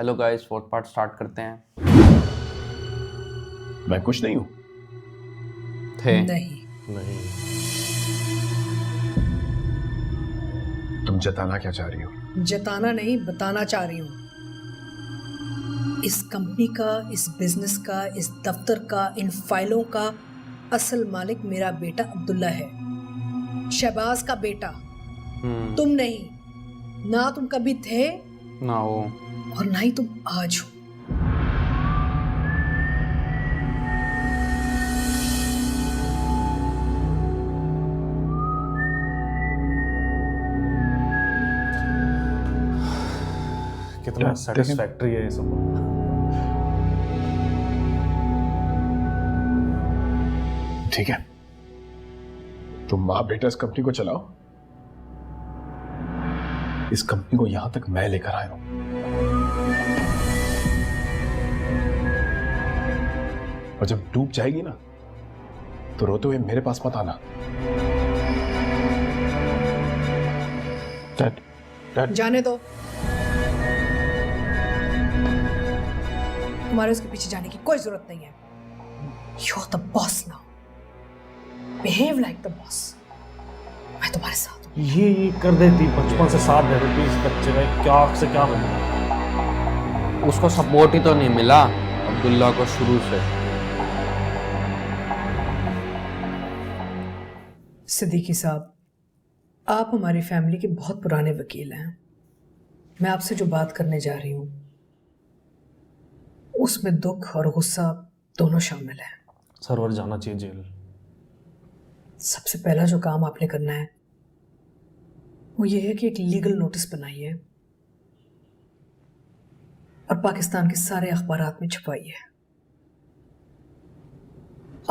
Hello guys, fourth part start करते हैं। मैं कुछ नहीं हूं। थे नहीं। तुम जताना क्या चाह रही हो? जताना नहीं, बताना चाह रही हूँ। इस कंपनी का, इस बिजनेस का, इस दफ्तर का, इन फाइलों का असल मालिक मेरा बेटा अब्दुल्ला है, शहबाज का बेटा। तुम नहीं। ना तुम कभी थे ना हो। और ना ही तुम आज हो। कितना सेटिस्फैक्टरी है ये सब। ठीक है, तुम माँ बेटा इस कंपनी को चलाओ। इस कंपनी को यहां तक मैं लेकर आया हूं। और जब डूब जाएगी ना, तो रोते हुए मेरे पास मत आना। डैड, जाने दो। तुम्हारे उसके पीछे जाने की कोई जरूरत नहीं है। You are the boss now. Behave like the boss. मैं तुम्हारे साथ हूं। ये कर देती, बचपन से साथ दे देती इस बच्चे का। क्या से क्या बनना। उसको सपोर्ट ही तो नहीं मिला अब्दुल्ला को शुरू से। सिद्दीकी साहब, आप हमारी फैमिली के बहुत पुराने वकील हैं। मैं आपसे जो बात करने जा रही हूं उसमें दुख और गुस्सा दोनों शामिल हैं। सर्वर जाना चाहिए जेल। सबसे पहला जो काम आपने करना है वो ये है कि एक लीगल नोटिस बनाइए और पाकिस्तान के सारे अखबारात में छपाइए।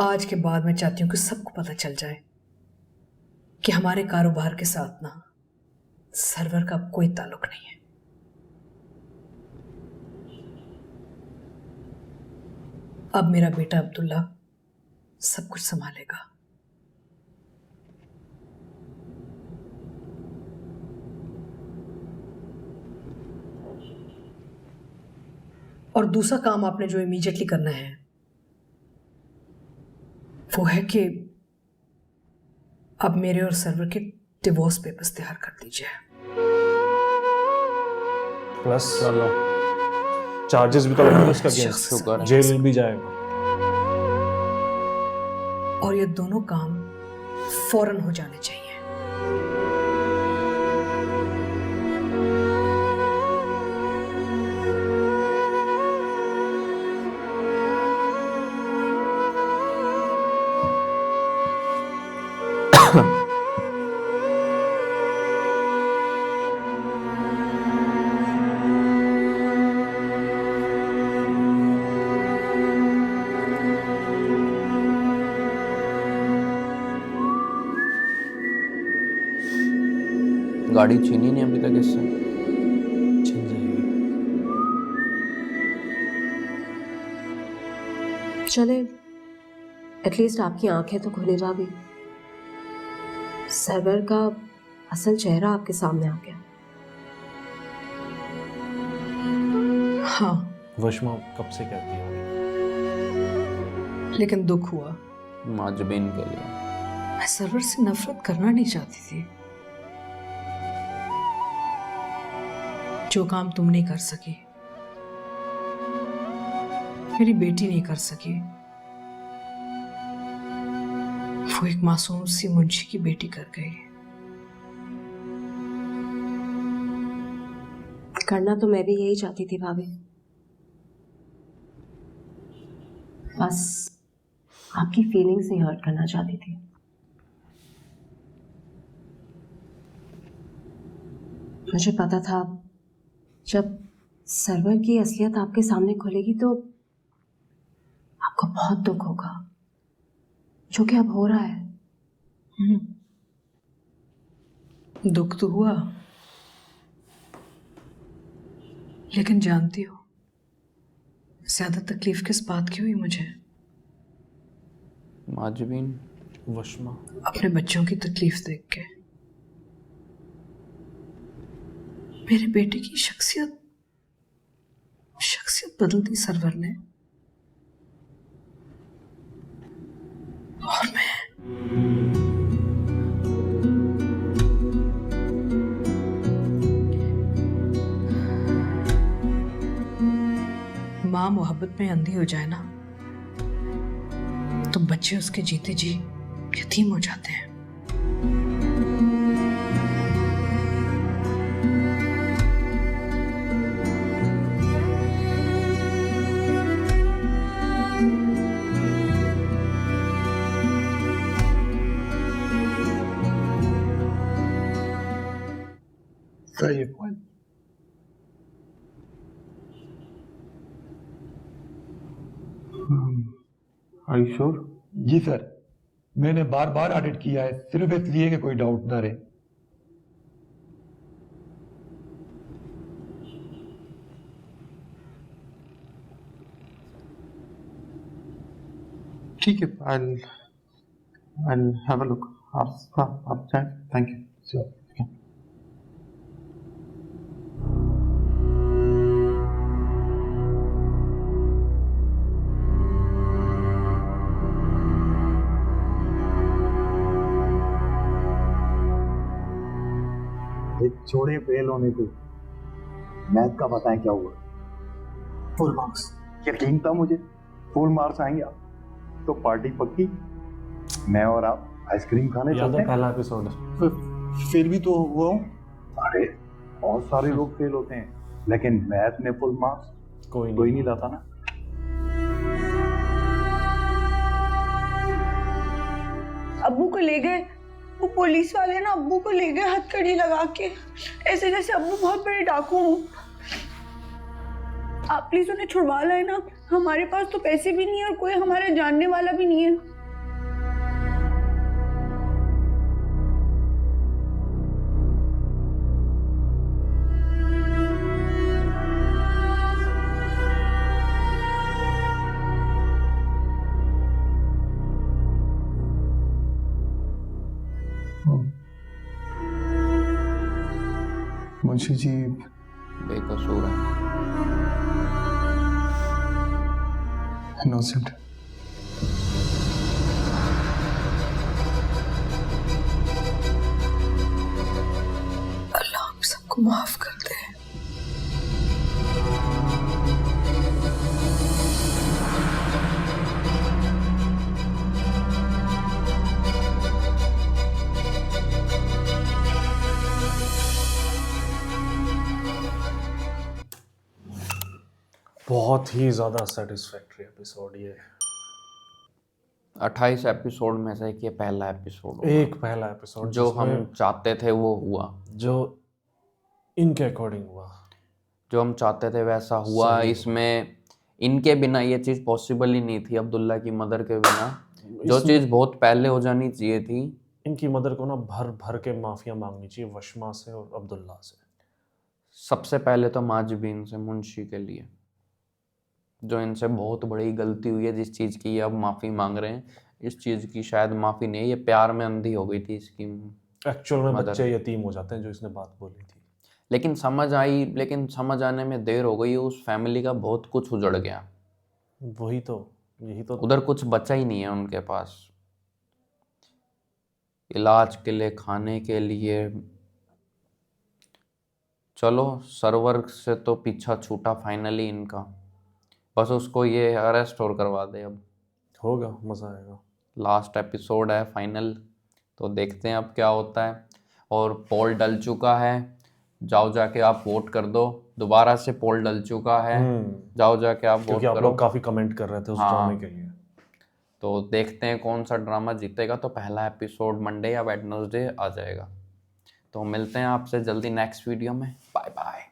आज के बाद मैं चाहती हूं कि सबको पता चल जाए कि हमारे कारोबार के साथ ना सर्वर का कोई ताल्लुक नहीं है। अब मेरा बेटा अब्दुल्ला सब कुछ संभालेगा। और दूसरा काम आपने जो इमीडिएटली करना है वो है कि अब मेरे और सर्वर के डिवोर्स पेपर्स तैयार कर दीजिए। प्लस चार्जेस भी तो लगेंगे उसका शख्स अगेंस्ट, शुक्र है। जेल भी जाएगा। और ये दोनों काम फौरन हो जाने चाहिए। गाड़ी छीनी नहीं अभी तक इससे। छिन जाएगी। चले, एटलीस्ट आपकी आंखें तो खुली भाभी। सर्वर का असल चेहरा आपके सामने आ गया। हाँ, वशमा कब से कहती है। लेकिन दुख हुआ। माजबीन के लिए। मैं सर्वर से नफरत करना नहीं चाहती थी। जो काम तुम नहीं कर सकी, मेरी बेटी नहीं कर सकी, वो एक मासूम सी मुंशी की बेटी कर गई। करना तो मैं भी यही चाहती थी भाभी, बस आपकी फीलिंग्स नहीं हर्ट करना चाहती थी। मुझे पता था जब सर्वर की असलियत आपके सामने खुलेगी तो आपको बहुत दुख होगा, जो कि अब हो रहा है। दुख तो हुआ, लेकिन जानती हो ज्यादा तकलीफ किस बात की हुई मुझे? माजबीन। वशमा अपने बच्चों की तकलीफ देख के। मेरे बेटे की शख्सियत शख्सियत बदल दी सरवर ने। और मैं माँ मोहब्बत में अंधी हो जाए ना तो बच्चे उसके जीते जी यतीम हो जाते हैं। सही है पॉइंट। Are you sure? जी सर, मैंने बार बार ऑडिट किया है, सिर्फ इसलिए कि कोई डाउट ना रहे। ठीक है, I'll have a look. आप जाएं, thank you. Sure. छोड़े फेल होने को, मैथ का बताएं क्या हुआ। Full marks. यकीन था मुझे फुल मार्क्स आएंगे आप तो पार्टी पक्की। मैं और आप आइसक्रीम खाने याद चलते है हैं। पहला एपिसोड है। फिर भी तो हुआ हूँ। अरे बहुत सारे लोग फेल होते हैं, लेकिन मैथ में फुल मार्क्स कोई नहीं लाता ना। अब्बू को ले गए, वो पुलिस वाले ना अब्बू को ले गए हथकड़ी लगा के, ऐसे जैसे अब्बू बहुत बड़े डाकू हों। आप प्लीज उन्हें छुड़वा लाए ना, हमारे पास तो पैसे भी नहीं है और कोई हमारे जानने वाला भी नहीं है। मुंशी जी बेकसूर है। इनोसेंट। अल्लाह हम सबको माफ कर दे। बहुत ही ज़्यादा सेटिस्फैक्ट्री एपिसोड ये। 28 एपिसोड में से ये पहला एपिसोड एक पहला एपिसोड जो हम चाहते थे वो हुआ, जो इनके अकॉर्डिंग हुआ, जो हम चाहते थे वैसा हुआ। इसमें इनके बिना ये चीज़ पॉसिबल ही नहीं थी, अब्दुल्ला की मदर के बिना। जो चीज़ बहुत पहले हो जानी चाहिए थी। इनकी मदर को ना भर भर के माफिया मांगनी चाहिए, वशमा से और अब्दुल्ला से। सबसे पहले तो माजबीन से, मुंशी के लिए, जो इनसे बहुत बड़ी गलती हुई है, जिस चीज़ की ये अब माफ़ी मांग रहे हैं। इस चीज़ की शायद माफ़ी नहीं है, ये प्यार में अंधी हो गई थी इसकी। एक्चुअल में मदर। बच्चे यतीम हो जाते हैं, जो इसने बात बोली थी। लेकिन समझ आने में देर हो गई। उस फैमिली का बहुत कुछ उजड़ गया। वही तो, यही तो। उधर कुछ बचा ही नहीं है उनके पास, इलाज के लिए, खाने के लिए। चलो सर्वर से तो पीछा छूटा फाइनली इनका, बस उसको ये अरेस्ट और करवा दे। अब होगा, मज़ा आएगा। लास्ट एपिसोड है फाइनल, तो देखते हैं अब क्या होता है। और पोल डल चुका है, जाओ जाके आप वोट कर दो। दोबारा से पोल डल चुका है, जाओ जाके आप वोट क्योंकि आप करो। लोग काफ़ी कमेंट कर रहे थे उस ड्रामे के लिए। तो देखते हैं कौन सा ड्रामा जीतेगा। तो पहला एपिसोड मंडे या वेडनेसडे आ जाएगा। तो मिलते हैं आपसे जल्दी नेक्स्ट वीडियो में। Bye bye.